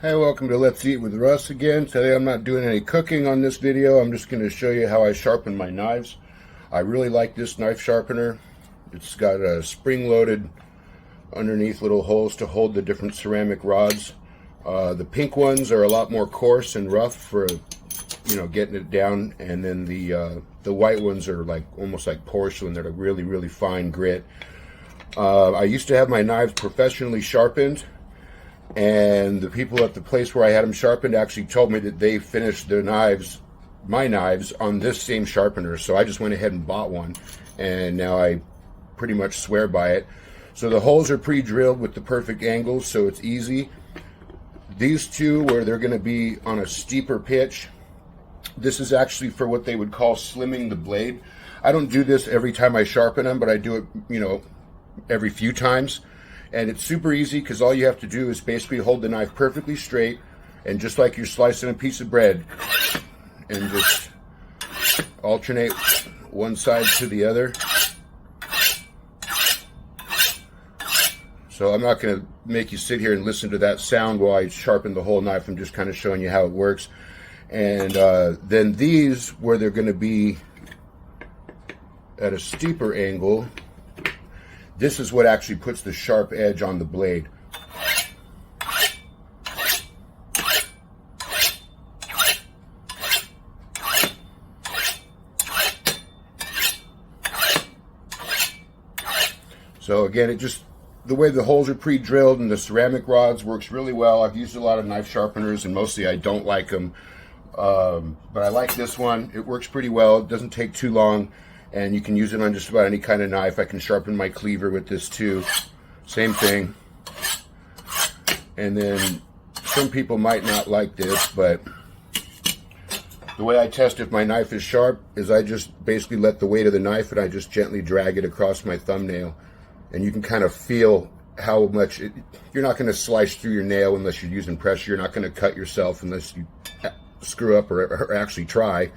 Hey, welcome to Let's Eat with Russ again. Today I'm not doing any cooking on this video. I'm just going to show you how I sharpen my knives. I really like this knife sharpener. It's got a spring-loaded underneath little holes to hold the different ceramic rods. The pink ones are a lot more coarse and rough for, getting it down, and then the white ones are like almost like porcelain. They're a really, really fine grit. I used to have my knives professionally sharpened, and the people at the place where I had them sharpened actually told me that they finished their knives, my knives, on this same sharpener. So I just went ahead and bought one, and now I pretty much swear by it. So the holes are pre-drilled with the perfect angles, so it's easy. These two, where they're going to be on a steeper pitch, this is actually for what they would call slimming the blade. I don't do this every time I sharpen them, but I do it, every few times. And it's super easy because all you have to do is basically hold the knife perfectly straight, and just like you're slicing a piece of bread, and just alternate one side to the other. So I'm not going to make you sit here and listen to that sound while I sharpen the whole knife. I'm just kind of showing you how it works. And then these, where they're going to be at a steeper angle, this is what actually puts the sharp edge on the blade. So again, the way the holes are pre-drilled and the ceramic rods works really well. I've used a lot of knife sharpeners, and mostly I don't like them. But I like this one. It works pretty well. It doesn't take too long, and you can use it on just about any kind of knife. I can sharpen my cleaver with this too. Same thing. And then some people might not like this, but the way I test if my knife is sharp is I just basically let the weight of the knife, and I just gently drag it across my thumbnail. And you can kind of feel how much you're not going to slice through your nail unless you're using pressure. You're not going to cut yourself unless you screw up or actually try.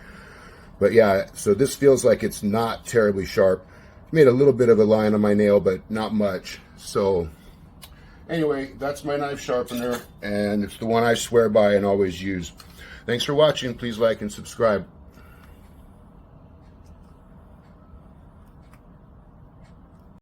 But yeah, so this feels like it's not terribly sharp. Made a little bit of a line on my nail, but not much. So anyway, that's my knife sharpener, and it's the one I swear by and always use. Thanks for watching. Please like and subscribe.